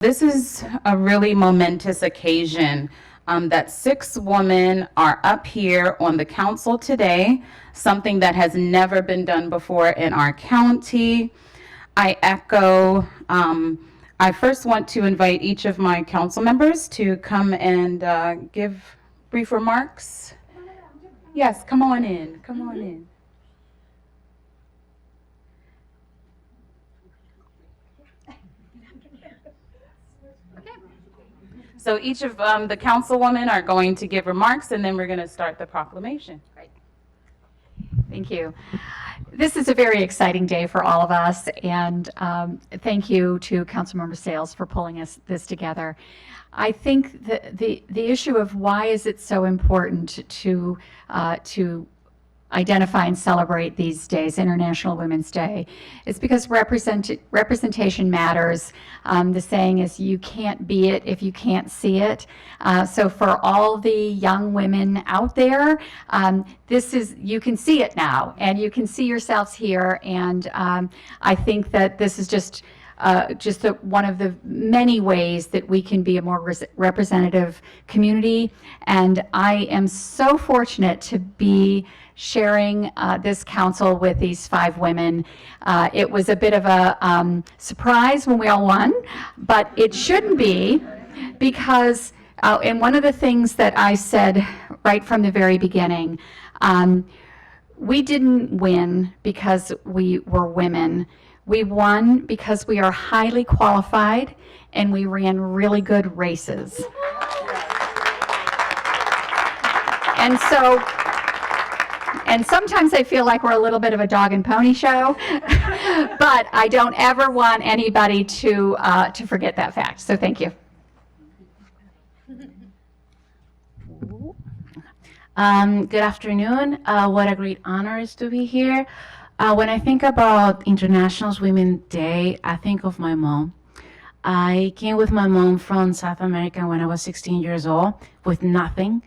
This is a really momentous occasion that 6 women are up here on the council today, something that has never been done before in our county. I echo, I first want to invite each of my council members to come and give brief remarks. Yes, come on in, come on in. So each of the councilwomen are going to give remarks, and then we're going to start the proclamation. Great. Thank you. This is a very exciting day for all of us, and thank you to Councilmember Sayles for pulling this together. I think the issue of why is it so important to identify and celebrate these days, International Women's Day, is because representation matters. The saying is, you can't be it if you can't see it. So for all the young women out there, you can see it now, and you can see yourselves here, and I think that this is just one of the many ways that we can be a more representative community. And I am so fortunate to be sharing this council with these 5 women. It was a bit of a surprise when we all won, but it shouldn't be, because and one of the things that I said right from the very beginning, we didn't win because we were women. We won because we are highly qualified and we ran really good races. And sometimes I feel like we're a little bit of a dog and pony show, but I don't ever want anybody to forget that fact. So thank you. Good afternoon. What a great honor it is to be here. When I think about International Women's Day, I think of my mom. I came with my mom from South America when I was 16 years old with nothing.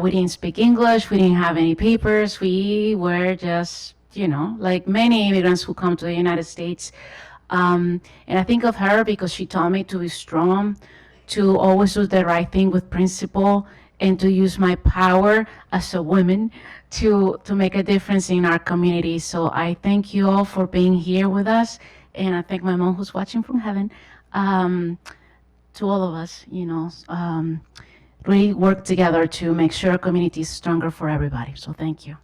We didn't speak English, we didn't have any papers, we were just, like many immigrants who come to the United States. And I think of her because she taught me to be strong, to always do the right thing with principle, and to use my power as a woman to make a difference in our community. So I thank you all for being here with us, and I thank my mom who's watching from heaven. To all of us, really work together to make sure our community is stronger for everybody. So thank you.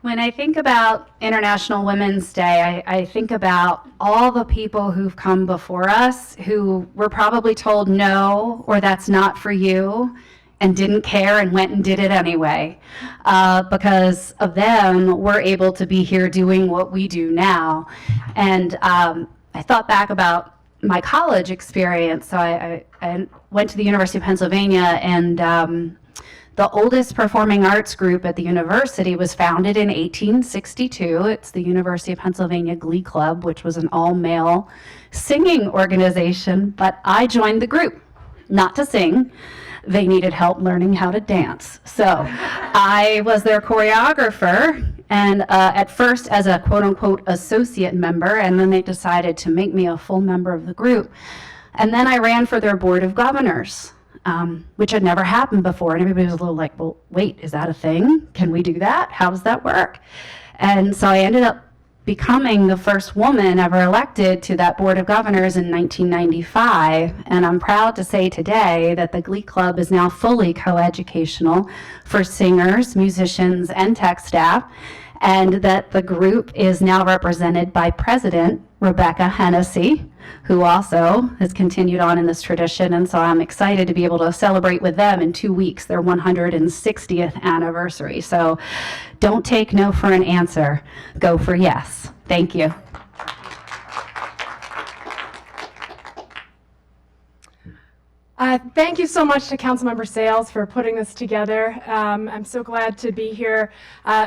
When I think about International Women's Day, I think about all the people who've come before us who were probably told no, or that's not for you, and didn't care and went and did it anyway. Because of them, we're able to be here doing what we do now. And I thought back about my college experience. So I went to the University of Pennsylvania, and the oldest performing arts group at the university was founded in 1862. It's the University of Pennsylvania Glee Club, which was an all-male singing organization, but I joined the group, not to sing. They needed help learning how to dance. So I was their choreographer, and at first as a quote-unquote associate member, and then they decided to make me a full member of the group. And then I ran for their board of governors, which had never happened before. And everybody was a little like, well, wait, is that a thing? Can we do that? How does that work? And so I ended up becoming the first woman ever elected to that board of governors in 1995. And I'm proud to say today that the Glee Club is now fully coeducational for singers, musicians, and tech staff, and that the group is now represented by President Rebecca Hennessy, who also has continued on in this tradition. And so I'm excited to be able to celebrate with them in 2 weeks, their 160th anniversary. So don't take no for an answer. Go for yes. Thank you. Thank you so much to Councilmember Sayles for putting this together. I'm so glad to be here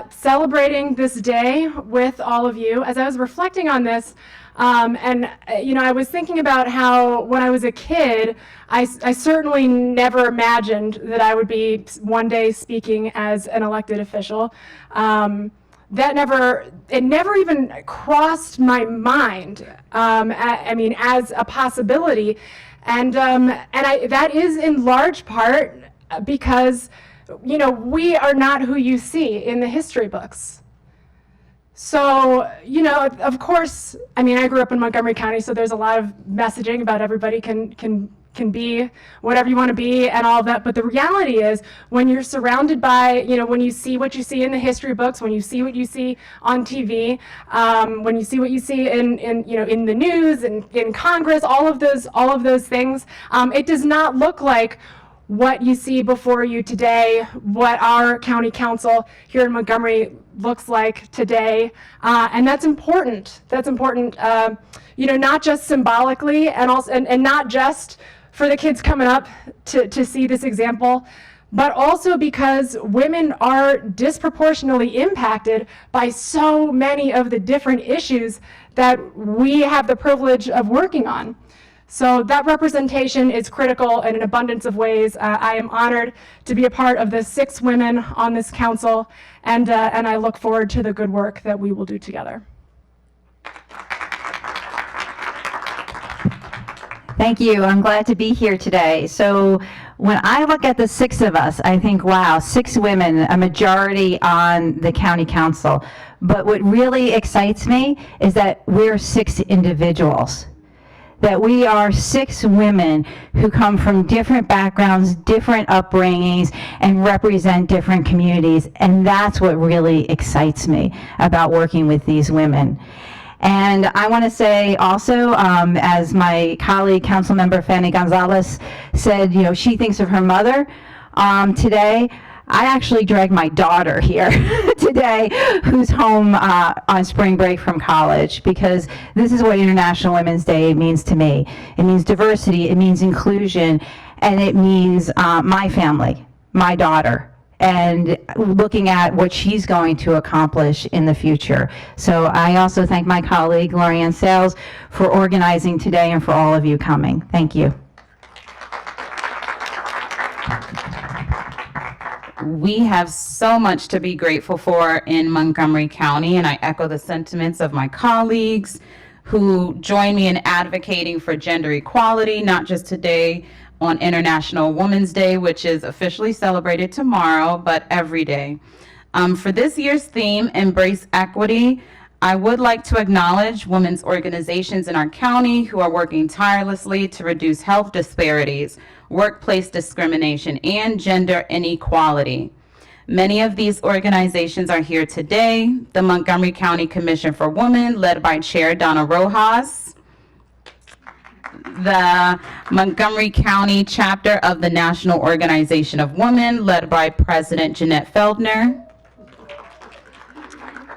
celebrating this day with all of you. As I was reflecting on this, I was thinking about how when I was a kid, I certainly never imagined that I would be one day speaking as an elected official. it never even crossed my mind. I mean, as a possibility, and that is in large part because, you know, we are not who you see in the history books. So, you know, of course, I mean, I grew up in Montgomery County, so there's a lot of messaging about everybody can be whatever you want to be and all of that. But the reality is, when you're surrounded by, you know, when you see what you see in the history books, when you see what you see on TV, when you see what you see in you know, in the news and in Congress, all of those things, it does not look like what you see before you today, what our county council here in Montgomery looks like today, and that's important. That's important, you know, not just symbolically, and also, and not just for the kids coming up to see this example, but also because women are disproportionately impacted by so many of the different issues that we have the privilege of working on. So that representation is critical in an abundance of ways. I am honored to be a part of the 6 women on this council, and I look forward to the good work that we will do together. Thank you. I'm glad to be here today. So when I look at the 6 of us, I think, wow, 6 women, a majority on the county council. But what really excites me is that we're 6 individuals. That we are 6 women who come from different backgrounds, different upbringings, and represent different communities. And that's what really excites me about working with these women. And I want to say also, as my colleague, Councilmember Fani-González said, you know, she thinks of her mother today. I actually dragged my daughter here today, who's home on spring break from college, because this is what International Women's Day means to me. It means diversity, it means inclusion, and it means my family, my daughter, and looking at what she's going to accomplish in the future. So I also thank my colleague, Laurie-Anne Sayles, for organizing today and for all of you coming. Thank you. We have so much to be grateful for in Montgomery County, and I echo the sentiments of my colleagues who join me in advocating for gender equality, not just today on International Women's Day, which is officially celebrated tomorrow, but every day. For this year's theme, Embrace Equity, I would like to acknowledge women's organizations in our county who are working tirelessly to reduce health disparities, workplace discrimination, and gender inequality. Many of these organizations are here today. The Montgomery County Commission for Women, led by Chair Donna Rojas, the Montgomery County chapter of the National Organization of Women, led by President Jeanette Feldner,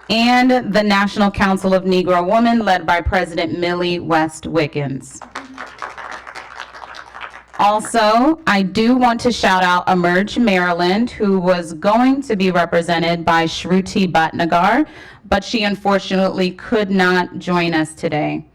and the National Council of Negro Women, led by President Millie West Wiggins. Also, I do want to shout out Emerge Maryland, who was going to be represented by Shruti Bhatnagar, but she unfortunately could not join us today.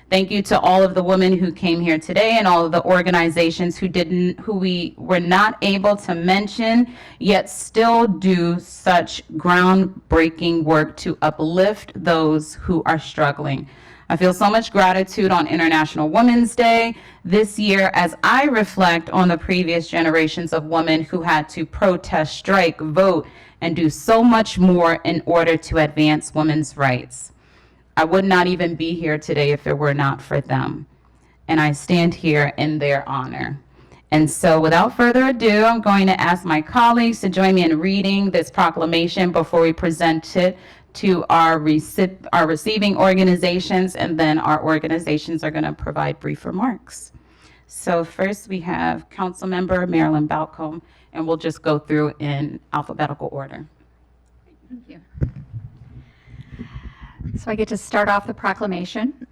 Thank you to all of the women who came here today and all of the organizations who we were not able to mention, yet still do such groundbreaking work to uplift those who are struggling. I feel so much gratitude on International Women's Day this year as I reflect on the previous generations of women who had to protest, strike, vote, and do so much more in order to advance women's rights. I would not even be here today if it were not for them. And I stand here in their honor. And so without further ado, I'm going to ask my colleagues to join me in reading this proclamation before we present it to our receiving organizations, and then our organizations are going to provide brief remarks. So first we have Councilmember Marilyn Balcombe, and we'll just go through in alphabetical order. Thank you. So I get to start off the proclamation.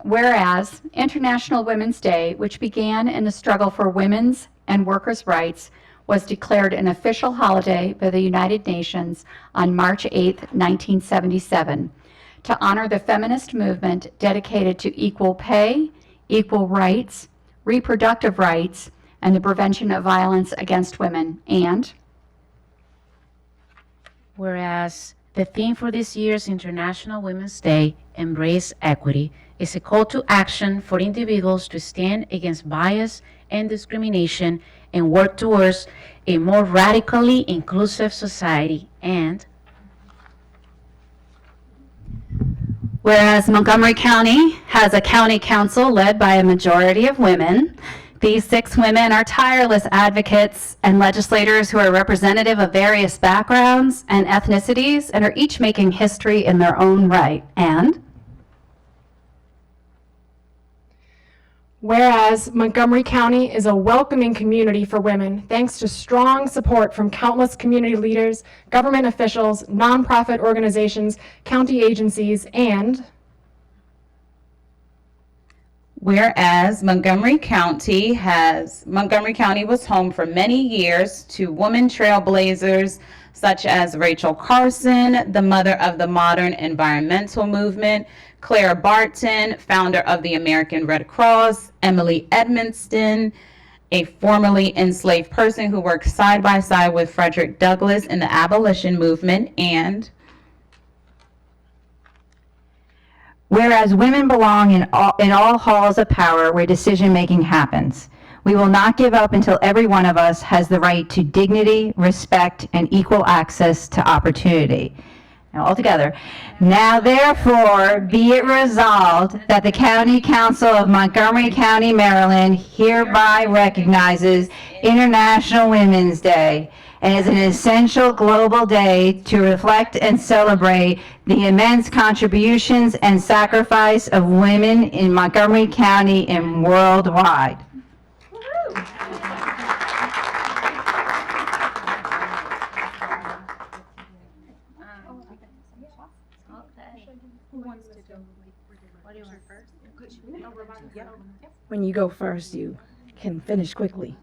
Whereas International Women's Day, which began in the struggle for women's and workers' rights, was declared an official holiday by the United Nations on March 8, 1977, to honor the feminist movement dedicated to equal pay, equal rights, reproductive rights, and the prevention of violence against women. And Whereas The theme for this year's International Women's Day, Embrace Equity, is a call to action for individuals to stand against bias and discrimination and work towards a more radically inclusive society. And whereas Montgomery County has a county council led by a majority of women, these 6 women are tireless advocates and legislators who are representative of various backgrounds and ethnicities and are each making history in their own right. And whereas Montgomery County is a welcoming community for women, thanks to strong support from countless community leaders, government officials, nonprofit organizations, county agencies, and whereas Montgomery County was home for many years to women trailblazers such as Rachel Carson, the mother of the modern environmental movement, Clara Barton, founder of the American Red Cross, Emily Edmonston, a formerly enslaved person who worked side by side with Frederick Douglass in the abolition movement, and whereas women belong in all halls of power where decision-making happens. We will not give up until every one of us has the right to dignity, respect, and equal access to opportunity. Now, all together. Now, therefore, be it resolved that the County Council of Montgomery County, Maryland hereby recognizes International Women's Day as an essential global day to reflect and celebrate the immense contributions and sacrifice of women in Montgomery County and worldwide. When you go first, you can finish quickly.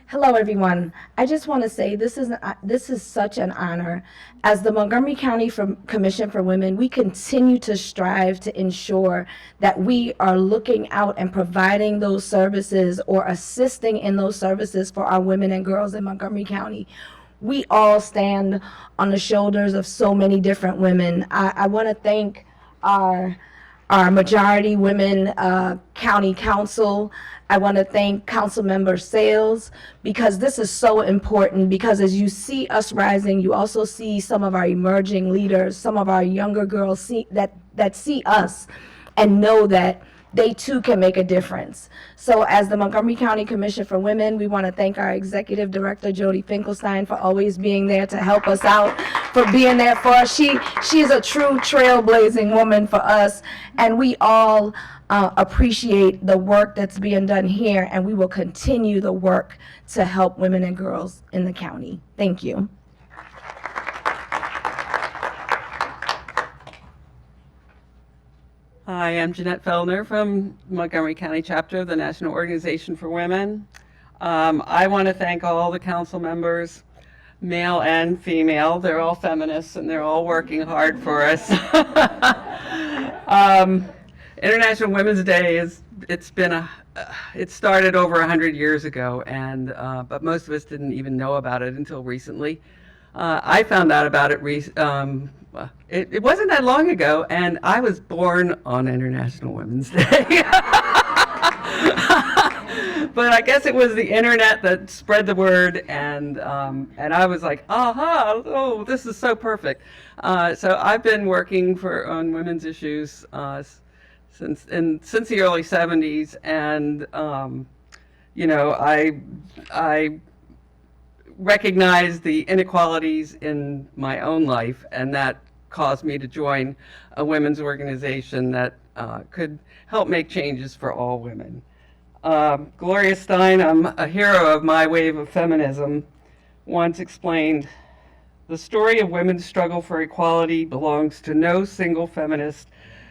Hello, everyone. I just want to say this is such an honor. As the Montgomery County Commission for Women, we continue to strive to ensure that we are looking out and providing those services or assisting in those services for our women and girls in Montgomery County. We all stand on the shoulders of so many different women. I want to thank our majority women county council. I want to thank Councilmember Sayles, because this is so important, because as you see us rising, you also see some of our emerging leaders, some of our younger girls that see us and know that they too can make a difference. So as the Montgomery County Commission for Women, we want to thank our Executive Director, Jody Finkelstein, for always being there to help us out, for being there for us. She is a true trailblazing woman for us, and we all appreciate the work that's being done here, and we will continue the work to help women and girls in the county. Thank you. Hi, I'm Jeanette Feldner from Montgomery County chapter of the National Organization for Women. I want to thank all the council members, male and female. They're all feminists and they're all working hard for us. International Women's Day it started over 100 years ago, and but most of us didn't even know about it until recently. I found out about it it wasn't that long ago, and I was born on International Women's Day. But I guess it was the internet that spread the word, and I was like, aha, oh, this is so perfect. So I've been working on women's issues since the early 70s, and you know, I recognized the inequalities in my own life, and that caused me to join a women's organization that could help make changes for all women. Gloria Steinem, a hero of my wave of feminism, once explained, "The story of women's struggle for equality belongs to no single feminist,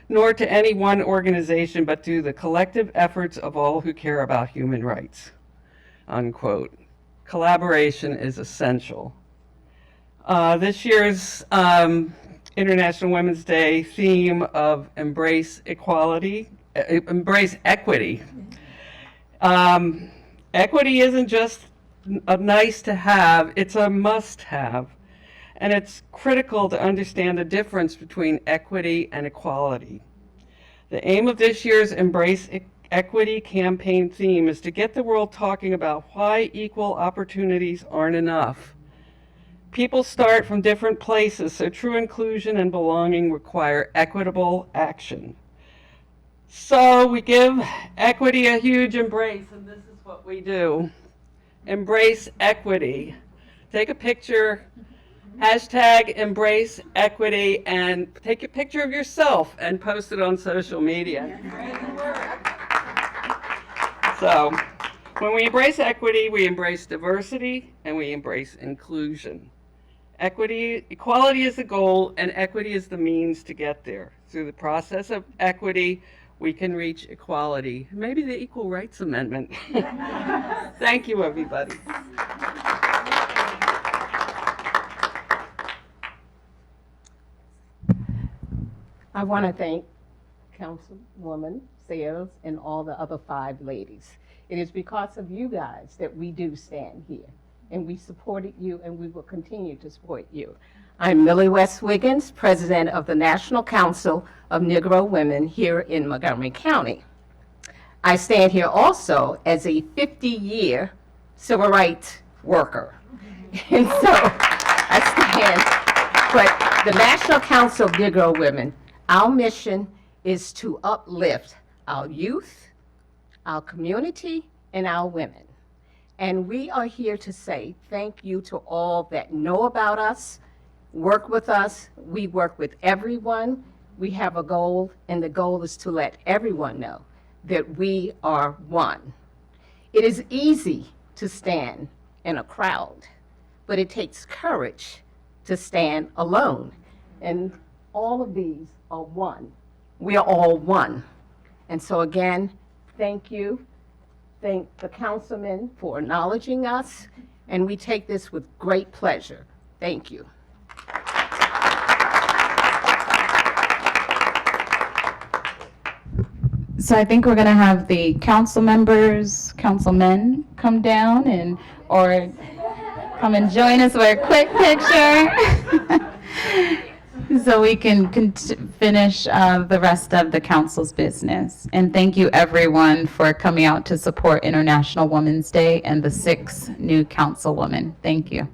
nor to any one organization, but to the collective efforts of all who care about human rights." Unquote. Collaboration is essential. This year's International Women's Day theme of embrace equity. Equity isn't just a nice to have, it's a must have. And it's critical to understand the difference between equity and equality. The aim of this year's Embrace Equity campaign theme is to get the world talking about why equal opportunities aren't enough. People start from different places, so true inclusion and belonging require equitable action. So we give equity a huge embrace, and this is what we do. Embrace equity. Take a picture, hashtag embrace equity, and take a picture of yourself and post it on social media. So when we embrace equity, we embrace diversity and we embrace inclusion. Equality is the goal, and equity is the means to get there. Through the process of equity, we can reach equality. Maybe the Equal Rights Amendment. Thank you, everybody. I want to thank Councilwoman Sayles and all the other 5 ladies. It is because of you guys that we do stand here, and we supported you, and we will continue to support you. I'm Millie West Wiggins, President of the National Council of Negro Women here in Montgomery County. I stand here also as a 50-year civil rights worker. And so I stand, but the National Council of Negro Women, our mission is to uplift our youth, our community, and our women. And we are here to say thank you to all that know about us, work with us. We work with everyone. We have a goal, and the goal is to let everyone know that we are one. It is easy to stand in a crowd, but it takes courage to stand alone. And all of these are one. We are all one. And so again, thank you. Thank the councilmen for acknowledging us, and we take this with great pleasure. Thank you. So I think we're going to have the council members, councilmen come down or come and join us for a quick picture. So we can finish the rest of the council's business. And thank you everyone for coming out to support International Women's Day and the 6 new councilwomen. Thank you.